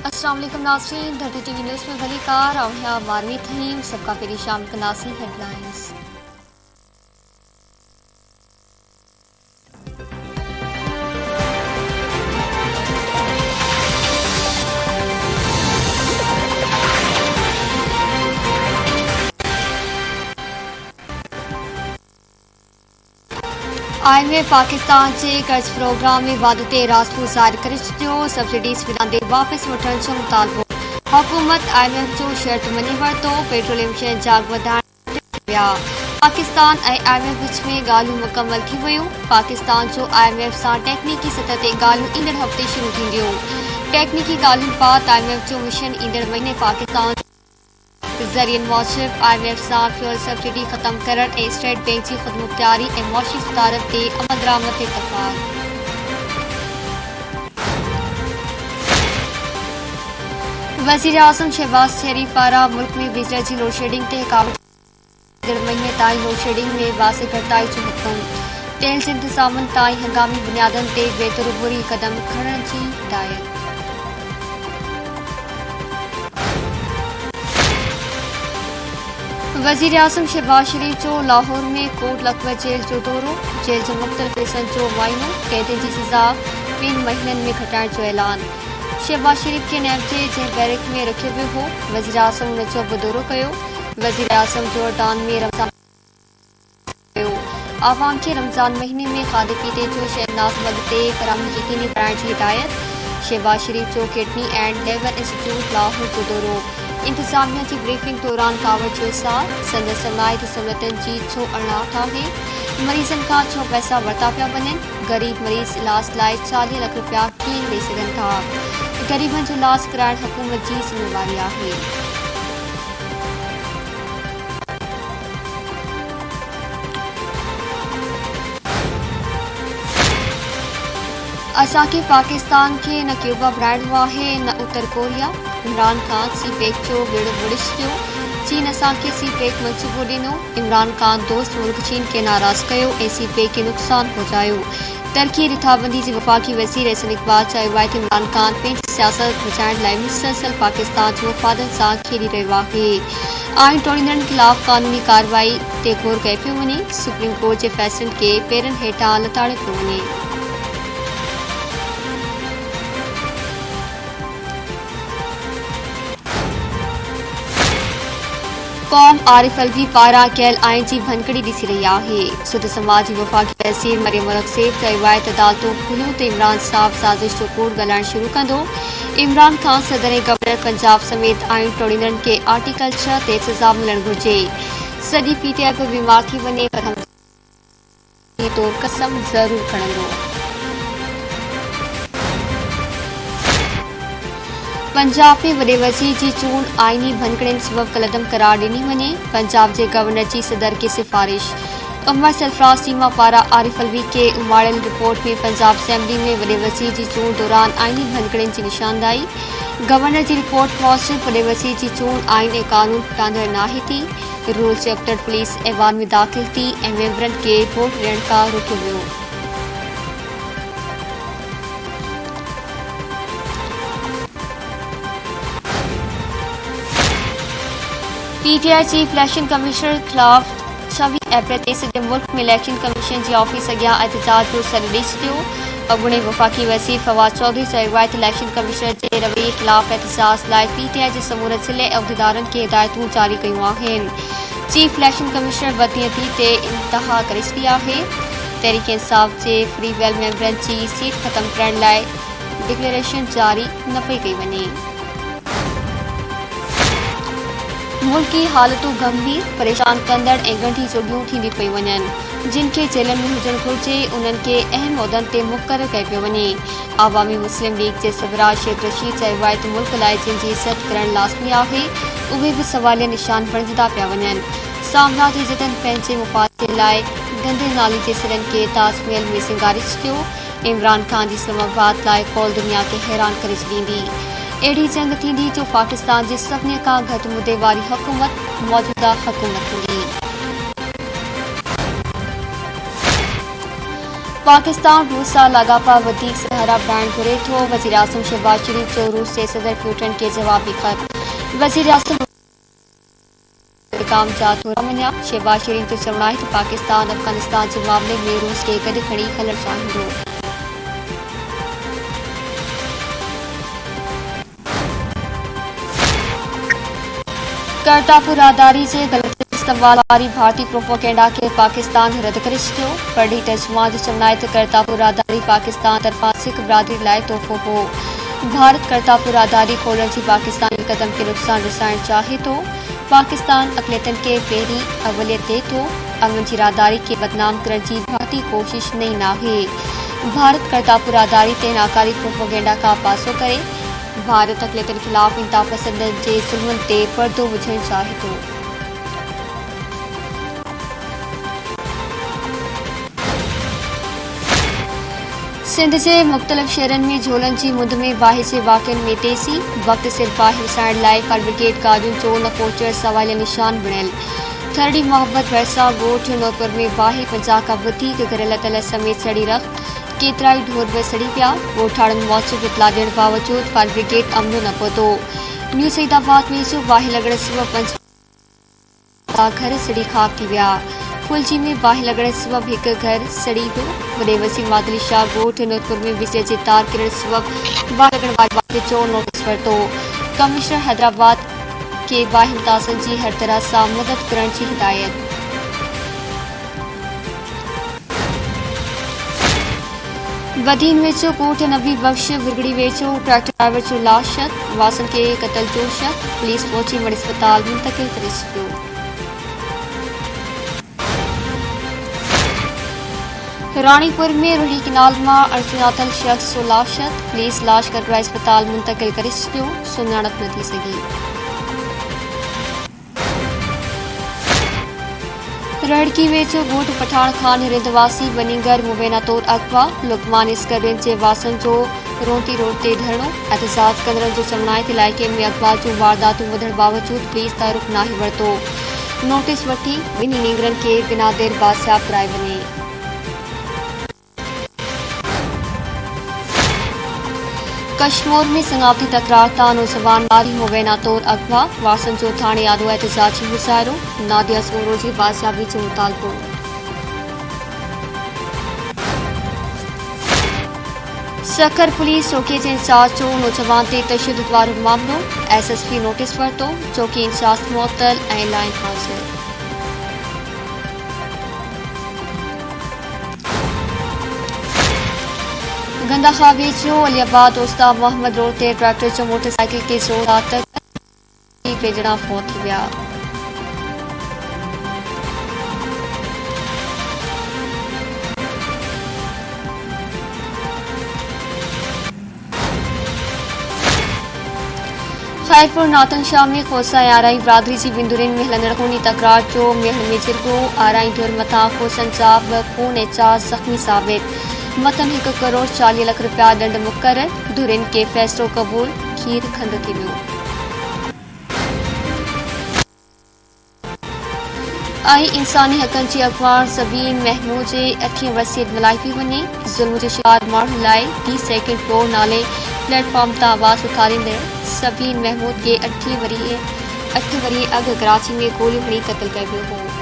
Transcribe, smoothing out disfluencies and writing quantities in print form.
अस्सलाम वालेकुम नाज़रीन, धरती टीवी न्यूज़ में भली कार और मारवी थी सबका पेरी शाम के नाज़रीन हेडलाइंस। IMF पाकिस्तान से कर्ज प्रोग्राम में वादते रास्तू ज़ाहिर करे छॾियो। सब्सिडीज़ मिलंदे वापसि वठण जो मुतालबो। हुकूमत IMF जो शर्त मनी वरितो। पेट्रोलियम शयुनि जा अघ वधाइण विया। पाकिस्तान ऐं IMF विच में ॻाल्हियूं मुकमल थी वियूं। पाकिस्तान जो IMF सां टेक्निकी सतह ते ॻाल्हियूं ईंदड़ हफ़्ते शुरू थींदियूं। टेक्निकी ॻाल्हियुनि बाद IMF जो मिशन ईंदड़ महीने पाकिस्तान ज़रियनि मूजिब IMF सां फ्यूल सब्सिडी ख़त्म करण ऐं स्टेट बैंक जी ख़ुदमुख्तियारी ऐं मुआशी सुधारनि ते अमल दरामद ते इत्तफ़ाक़। वज़ीर आज़म शहबाज शरीफ पारां मुल्क में बिजली जी लोड शेडिंग ते ईंदड़ महीने ताईं लोड शेडिंग में वाज़े घटिताई जो हुकुम। तेल जे इंतज़ामनि ताईं हंगामी बुनियादनि ते बेतरुबुरी क़दम खणण जी हिदायत। वज़ीर आज़म शहबाज शरीफ जो लाहौर में कोट लखपत जेल जो दौरो। जेल जे मुख़्तलिफ़ हिस्सनि जो मुआइनो। कैदियुनि जी सज़ा 2 महीननि में घटाइण जो ऐलान। शहबाज शरीफ खे नैब जे जंहिं बैरक में रखियो वियो हो, वज़ीर आज़म उन जो बि दौरो कयो। वज़ीर आज़म जोर्डान में रमज़ान कयो। आवाम खे रमज़ान महीने में खाधे पीते जो शहनाज़ मद ते फ़राहमी यकीनी बणाइण जी हिदायत। शहबाज शरीफ जो kidney and liver institute Lahore जो दौरो। इंतजामिया की ब्रीफिंग दौरान कावड़ जो इज़हार। संदसि समायत सहूलियतुनि जी छो अणियाठ आहे। मरीज़नि खां छो पैसा वरिता पिया वञनि। ग़रीब मरीज़ इलाज लाइ 40 लख रुपया कीअं ॾेई सघनि था। ग़रीबनि जो इलाज कराइण हुकूमत जी ज़िम्मेवारी आहे। असांखे पाकिस्तान खे न क्यूबा बणाइणो आहे न उत्तर कोरिया। इमरान खान सी पैक जो बेड़ो बुॾे छॾियो। चीन असांखे सी पैक मंसूबो ॾिनो। इमरान खान दोस्त मुल्क चीन खे नाराज़ कयो ऐं सी पैक खे नुक़सान पहुचायो। तरक़ी रिथाबंदी जे वफ़ाक़ी वज़ीर एहसन इक़बाल चयो आहे त इमरान खान पंहिंजी सियासत बचाइण लाइ मुसलसल पाकिस्तान जो मफ़ादनि सां खेॾी रहियो आहे। आइन टोड़ींदड़नि ख़िलाफ़ क़ानूनी कार्रवाई ते ग़ौर कयो पियो वञे। सुप्रीम कोर्ट जे फ़ैसिलनि खे पेरनि हेठां लताड़ियो पियो वञे। कौम आरिफ अलवी पारां कयल आइन जी भनकड़ी ॾिसी रही आहे। सुध समाज जी वफ़ाक़ी वज़ीर मरियम मलिक सेफ चयो आहे त अदालतूं खुलियूं त इमरान साहब साज़िश जो कूड़ ॻाल्हाइण शुरू कंदो। इमरान खान सदर ऐं गवर्नर पंजाब समेत आइन टोड़ींदड़नि खे आर्टिकल 6 ते सज़ा मिलणु घुरिजे। सॼी PTI बि बीमार थी वञे पर हम तौर कसम ज़रूरु खणंदो। पंजाब में वॾे वज़ीर जी चूंड आइनी भनकड़नि सबब कलदम करार ॾिनी वञे। पंजाब जे गवर्नर जी सदर खे सिफ़ारिश। उमर सरफराज़ चीमा पारां आरिफ अलवी खे उमाड़ियल रिपोर्ट में पंजाब असेंबली में वॾे वज़ीर जी चूंड दौरान आइनी भनकड़नि जी निशानदाही। गवर्नर जी रिपोर्ट मूजिब वॾे वज़ीर जी चूंड आइन ऐं कानून फिटांदड़ नाहे थी। रूल चैप्टर पुलिस ऐवान में दाख़िल थी ऐं मेंबरनि खे वोट ॾियण खां रोकियो वियो। PTI चीफ इलेक्शन कमिश्नर ख़िलाफ़ 26 अप्रैल ते सॼे मुल्क में इलेक्शन कमीशन जी ऑफिस अॻियां एहतजाज जो सॾु ॾेई छॾियो। अॻूणे वफ़ाक़ी वज़ीर फवाद चौधरी चयो आहे त इलेक्शन कमिश्नर जे रवैये ख़िलाफ़ एहतजाज लाइ PTI जे समूरे ज़िले उहिदेदारनि खे हिदायतूं जारी कयूं आहिनि। चीफ इलेक्शन कमिश्नर बदनीयती ते इंतहा करे छॾी आहे। तहरीक इंसाफ़ जे फ्री वेल मेंबरनि जी सीट ख़त्म करण लाइ डिक्लेरेशन जारी न पई कई वञे। मुल्की हालतूं गंभीर परेशान कंदड़ ऐं ॻंढी जोगियूं थींदी पई वञनि। जिन खे जेलनि में हुजणु घुरिजे उन्हनि खे अहम उहिदनि ते मुक़ररु कयो पियो वञे। आवामी मुस्लिम लीग जे सरबराह शेख रशीद चयो आहे त मुल्क लाइ जिन जी इज़त करणु लाज़मी आहे उहे बि सवालिया निशान बणिजंदा पिया वञनि। सामना जे जतन पंहिंजे मुफ़ाद जे लाइ गंदे नाली जे सिरनि खे ताजमहल में सिंगारे छॾियो। इमरान खान जी इस्लामाबाद लाइ कौल दुनिया खे हैरान करे छॾींदी। अहिड़ी जंग थींदी जो पाकिस्तान जी सभिनी खां घटि मुदे वारी हुकूमत मौजूदा हुकूमत हूंदी। पाकिस्तान रूस सां लाॻापा वधीक सहारा बणाइण घुरे थो। वज़ीर आज़म शहबाज शरीफ जो रूस जे सदर पुतिन खे जवाबी ख़त। वज़ीर आज़म काम जा थोरा मञिया। शहबाज शरीफ जो चवणु आहे त पाकिस्तान अफगानिस्तान जे मामले में रूस खे गॾु खणी हलणु चाहींदो। करतारपुर राहदारी जे ग़लत इस्तेमाल वारी भारतीय प्रोपेगेंडा खे पाकिस्तान रद्द करे छॾियो। परॾेही तर्जुमान जो चवणु आहे त करतारपुर राहदारी पाकिस्तान तरफ़ां सिख बिरादरी लाइ तोहफ़ो हो। भारत करतारपुर राहदारी खोलण जी पाकिस्तानी क़दम खे नुक़सान रसाइणु चाहे थो। पाकिस्तान अक़लियतुनि खे पहिरीं अवलियत ॾिए थो। अमन जी राहदारी खे बदनाम करण जी भारतीय कोशिश नई नाहे। भारत करतारपुर राहदारी ते नाकारी प्रोपेगेंडा खां पासो करे भारत अक़लियतुनि ख़िलाफ़ इंता पसंदनि जे ज़ुल्मनि ते पर्दो विझणु चाहे थो। सिंध जे मुख़्तलिफ़ शहरनि में झोलनि जी मुंद में बाहि जे वाक़िअनि में तेज़ी। वक़्ति सिर बाहि विसाइण लाइ फायर ब्रिगेड गाॾियुनि जो न पहुचणु सवालिया निशान बणियल। थरड़ी मोहब्बत भरिसां ॻोठ नौपर में बाहि 50 खां वधीक घर लथल समेत सड़ी रख। केतिरा ई ढोर बि सड़ी पिया। ॻोठाणनि मौजूदु इतला ॾियण बावजूदि फायर ब्रिगेड अमलो न पहुतो। न्यू सईदाबाद में बाहि लॻण सबबि 5 घर सड़ी खाक थी विया। फुलजी में बाहि लॻण सबबि हिकु घर सड़ी वियो। वॾे वसीम मादली शाह ॻोठ नूरपुर में बिजली जे तार किरण सबबि बाहि लॻण वारी बाहि जो नोटिस वरितो। कमिश्नर हैदराबाद खे बाहि मुतासिरनि जी हर तरह सां मदद करण जी हिदायत। बदीन वेचो कोट नबी बख्श विरगड़ी वेचो ट्रैक्टर ड्राइवर जो लाश वासन के कत्ल जो शक। पुलिस पहुंची वड़ी अस्पताल मुंतकिल करे छॾियो। रानीपुर में रुही किनाल मां अड़सनाथल शख्स जो लाश। पुलिस लाश कटरा अस्पताल मुंतकिल करे छॾियो। सुञाणप न थी सघी। रड़की वेचो ॻोठ पठान खान रिंदवासी बनीगर मुबैना तौर अगवा। लुकमान इसकरबिन जे वासन जो रोंती रोड ते धरणो। एहतजाज कंदड़नि जो चवणु आहे त इलाइक़े में अगवा जूं वारदातूं वधण बावजूदि पुलिस त रुख़ नाहे वरितो। नोटिस वठी ॿिन्ही नींगरनि खे बिना देर बादशाह घुराए वञे। कश्मीर में संगावती तकरार तां नौजवान नारी मुबैना तौर अगवा। वासन जो थाणे आॾो एहतजाजी मुज़ाहिरो। नादिया सोरो जी बादशाही जो मुतालबो। सखर पुलिस चौकी जे इंचार्ज जो नौजवान ते तशद्दुद वारो मामलो। SSP नोटिस वरितो। चौकी इंचार्ज मुअतल ऐं लाइन हाज़िर। गंदाखा वेचो अलीआबाद ओस्ता मोहम्मद रोड ते ट्रैक्टर जो मोटरसाइकिल के जोड़ा तक 2 ॼणा फौत थी विया। खैरपुर नातनशाह में खोसा ऐं आराई बिरादरी जी बिंदुरनि में हलंदड़ खूनी तकरार जो मेहण में जिरगो। आराई धुर मथां खोसनि जा 2 खून ऐं 4 ज़ख़्मी साबित। मतन 1 करोड़ 40 लख रुपया दंड मुक़रर। धुरिन के फ़ैसिलो क़बूल। खीर खंड थी वियो। इंसानी हक़नि जी अॻुवाण ज़बीन महमूद जे 8 वसीयत मल्हाई पई वञे। ज़ुल्म जो शिकार माण्हुनि लाइ 30 सेकेंड फ्लोर नाले प्लेटफॉर्म तां आवाज़ उथारींदड़ ज़बीन महमूद खे 8 वरी अॻु कराची में गोलियूं हणी क़त्ल कयो वियो हो।